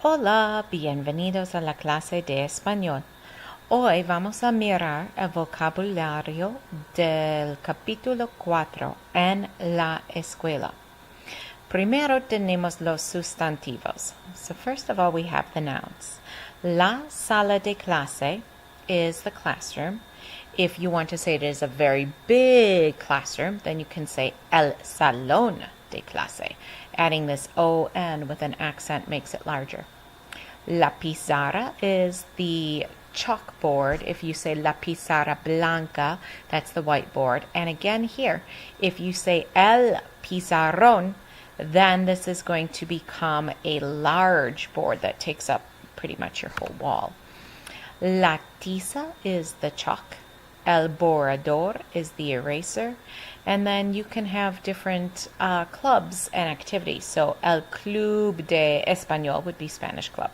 Hola, bienvenidos a la clase de español. Hoy vamos a mirar el vocabulario del capítulo 4 en la escuela. Primero tenemos los sustantivos. So first of all, we have the nouns. La sala de clase is the classroom. If you want to say it is a very big classroom, then you can say el salón de clase. Adding this O-N with an accent makes it larger. La pizarra is the chalkboard. If you say la pizarra blanca, that's the whiteboard. And again here, if you say el pizarrón, then this is going to become a large board that takes up pretty much your whole wall. La tiza is the chalk. El borrador is the eraser. And then you can have different clubs and activities. So el club de español would be Spanish club.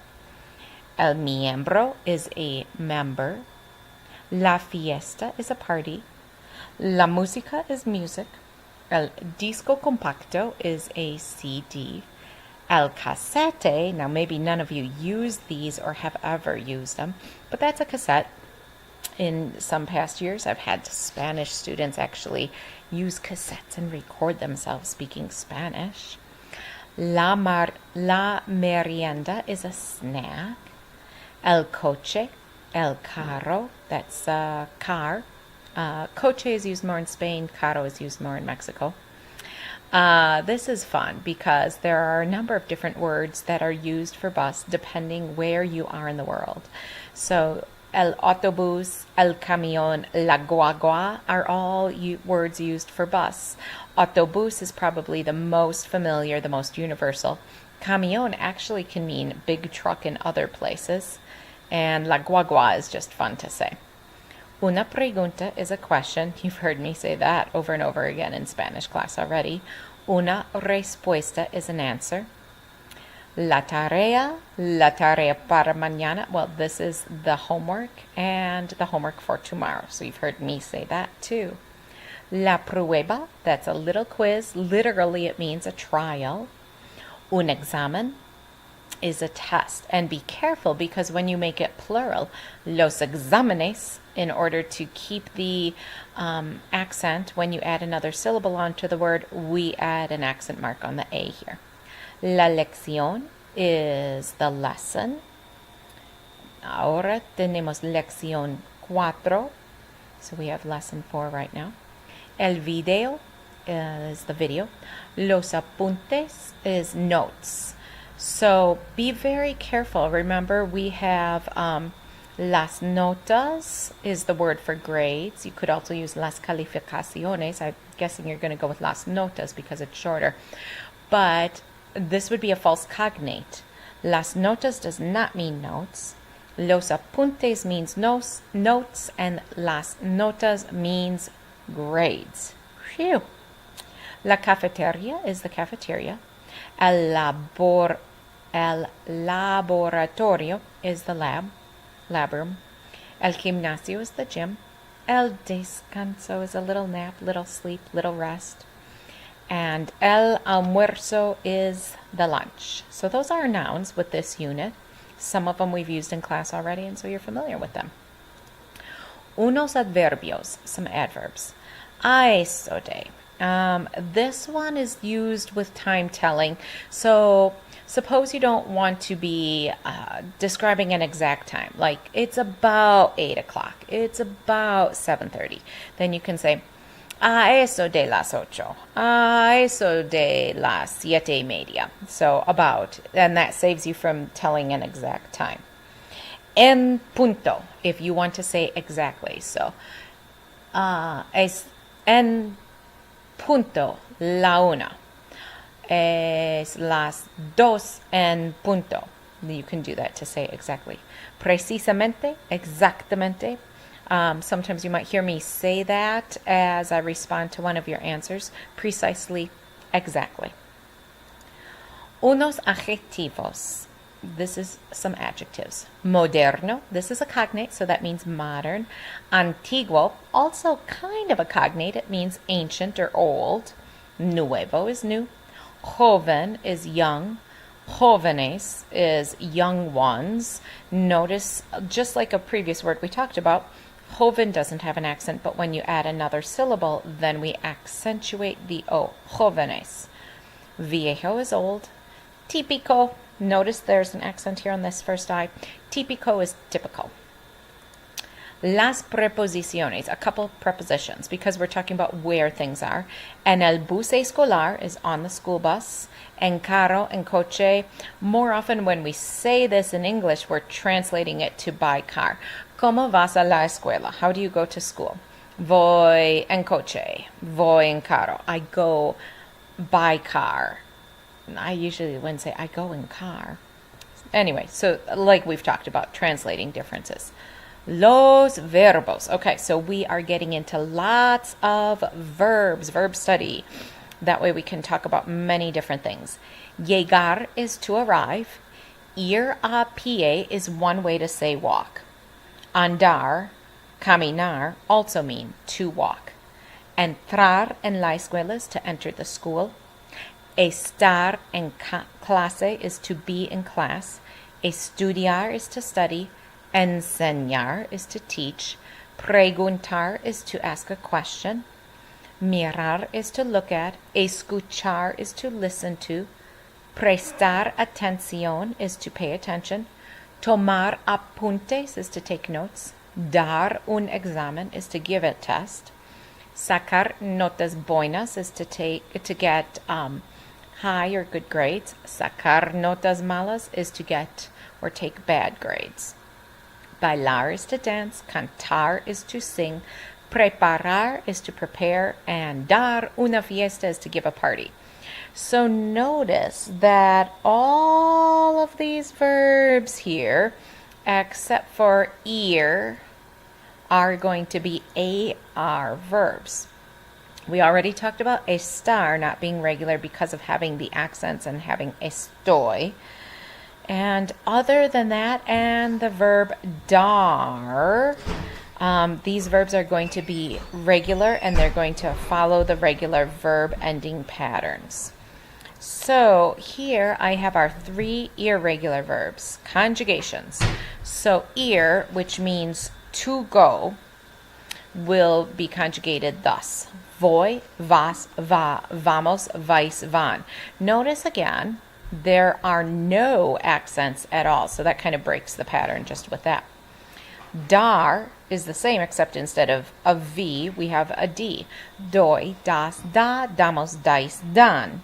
El miembro is a member. La fiesta is a party. La música is music. El disco compacto is a CD. El cassette, now maybe none of you use these or have ever used them, but that's a cassette. In some past years, I've had Spanish students actually use cassettes and record themselves speaking Spanish. La merienda is a snack. El coche, el carro, that's a car. Coche is used more in Spain, carro is used more in Mexico. This is fun because there are a number of different words that are used for bus depending where you are in the world. So el autobús, el camión, la guagua are all words used for bus. Autobús is probably the most familiar, the most universal. Camión actually can mean big truck in other places. And la guagua is just fun to say. Una pregunta is a question. You've heard me say that over and over again in Spanish class already. Una respuesta is an answer. La tarea para mañana. Well, this is the homework and the homework for tomorrow. So you've heard me say that too. La prueba, that's a little quiz. Literally, it means a trial. Un examen is a test. And be careful because when you make it plural, los exámenes, in order to keep the accent, when you add another syllable onto the word, we add an accent mark on the A here. La lección is the lesson. Ahora tenemos lección 4. So we have lesson 4 right now. El video is the video. Los apuntes is notes. So be very careful. Remember, we have las notas is the word for grades. You could also use las calificaciones. I'm guessing you're going to go with las notas because it's shorter. But this would be a false cognate. Las notas does not mean notes. Los apuntes means notes, and las notas means grades. Phew. La cafeteria is the cafeteria. El laboratorio is the lab room. El gimnasio is the gym. El descanso is a little nap, little sleep, little rest. And el almuerzo is the lunch. So those are nouns with this unit. Some of them we've used in class already, and so you're familiar with them. Unos adverbios, some adverbs. A eso de. This one is used with time telling. So suppose you don't want to be describing an exact time, like it's about 8 o'clock, it's about 7:30. Then you can say, a eso de las 8, a eso de las 7:30. So about, and that saves you from telling an exact time. En punto, if you want to say exactly. So, es en punto la una. Es las 2 en punto. You can do that to say exactly. Precisamente, exactamente. Sometimes you might hear me say that as I respond to one of your answers. Precisely, exactly. Unos adjetivos. This is some adjectives. Moderno, this is a cognate, so that means modern. Antiguo, also kind of a cognate. It means ancient or old. Nuevo is new. Joven is young. Jóvenes is young ones. Notice, just like a previous word we talked about, joven doesn't have an accent, but when you add another syllable, then we accentuate the O. Jóvenes. Viejo is old. Típico, notice there's an accent here on this first I. Típico is typical. Las preposiciones, a couple prepositions, because we're talking about where things are. En el bus escolar is on the school bus. En carro, en coche. More often when we say this in English, we're translating it to by car. ¿Cómo vas a la escuela? How do you go to school? Voy en coche. Voy en carro. I go by car. I usually wouldn't say I go in car. Anyway, so like we've talked about, translating differences. Los verbos. Okay, so we are getting into lots of verbs, verb study. That way we can talk about many different things. Llegar is to arrive. Ir a pie is one way to say walk. Andar, caminar, also mean to walk. Entrar en la escuela is to enter the school. Estar en clase is to be in class. Estudiar is to study. Enseñar is to teach. Preguntar is to ask a question. Mirar is to look at. Escuchar is to listen to. Prestar atención is to pay attention. Tomar apuntes is to take notes. Dar un examen is to give a test. Sacar notas buenas is to get high or good grades. Sacar notas malas is to get or take bad grades. Bailar is to dance. Cantar is to sing. Preparar is to prepare. And dar una fiesta is to give a party. So notice that all of these verbs here, except for ir, are going to be AR verbs. We already talked about estar not being regular because of having the accents and having estoy. And other than that, and the verb dar, these verbs are going to be regular and they're going to follow the regular verb ending patterns. So here I have our 3 irregular verbs, conjugations. So ir, which means to go, will be conjugated thus. Voy, vas, va, vamos, vais, van. Notice again, there are no accents at all, so that kind of breaks the pattern just with that. Dar is the same, except instead of a V, we have a D. Doy, das, da, damos, dais, dan.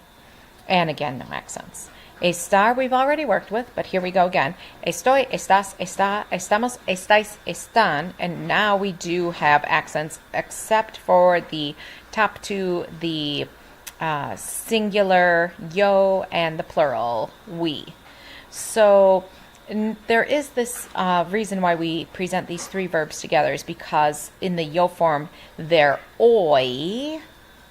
And again, no accents. Estar we've already worked with, but here we go again. Estoy, estás, está, estamos, estáis, están. And now we do have accents, except for the top 2, the singular yo and the plural we. So there is this reason why we present these 3 verbs together is because in the yo form they're oi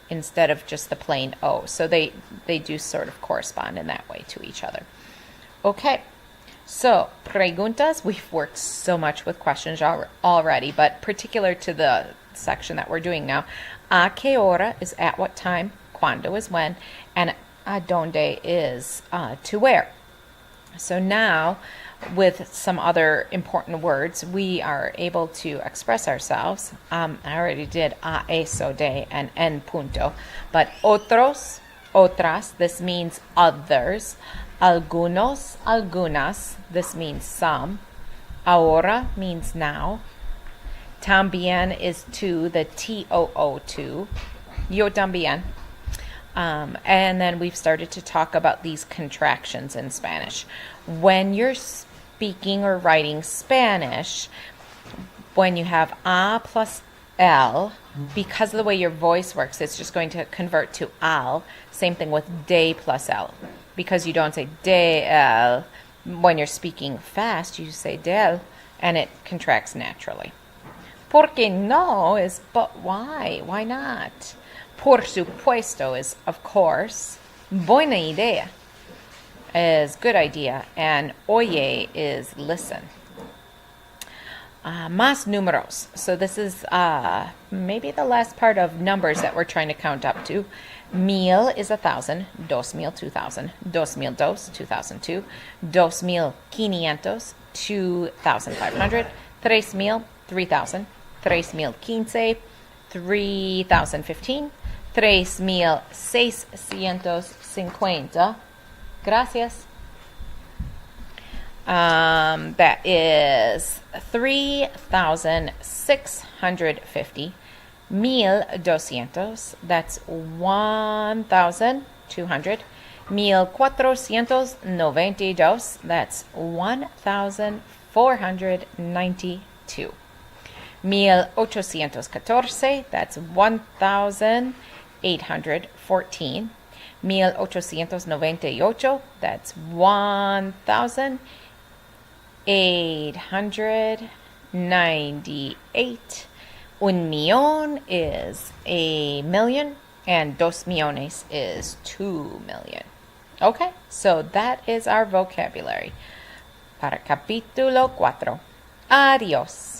instead of just the plain o. So they do sort of correspond in that way to each other. Okay, so preguntas, we've worked so much with questions already, but particular to the section that we're doing now, a qué hora is at what time, cuándo is when, and a dónde is to where. So now, with some other important words, we are able to express ourselves. I already did a, eso, de, and en punto. But otros, otras, this means others. Algunos, algunas, this means some. Ahora means now. También is to, the T-O-O, to. Yo también. And then we've started to talk about these contractions in Spanish. When you're speaking or writing Spanish, when you have a plus L, because of the way your voice works, it's just going to convert to al. Same thing with de plus L. Because you don't say de el. When you're speaking fast, you say del, and it contracts naturally. ¿Por qué no is but why? Why not? Por supuesto is of course. Buena idea is good idea. And oye is listen. Más números. So this is maybe the last part of numbers that we're trying to count up to. Mil is 1,000. 2,000, 2,000. 2,002, 2002. 2,500, 2,500. 3,000, 3,000. 3,015, 3,015. 3,650. Gracias. That is 3,650. 1,200. That's 1,200. 1,492. That's 1,492. 1,814. That's 1,814. 1,898. That's 1,898. Un millón is a million, and 2 millones is 2 million. Okay, so that is our vocabulary. Para capítulo 4. Adiós.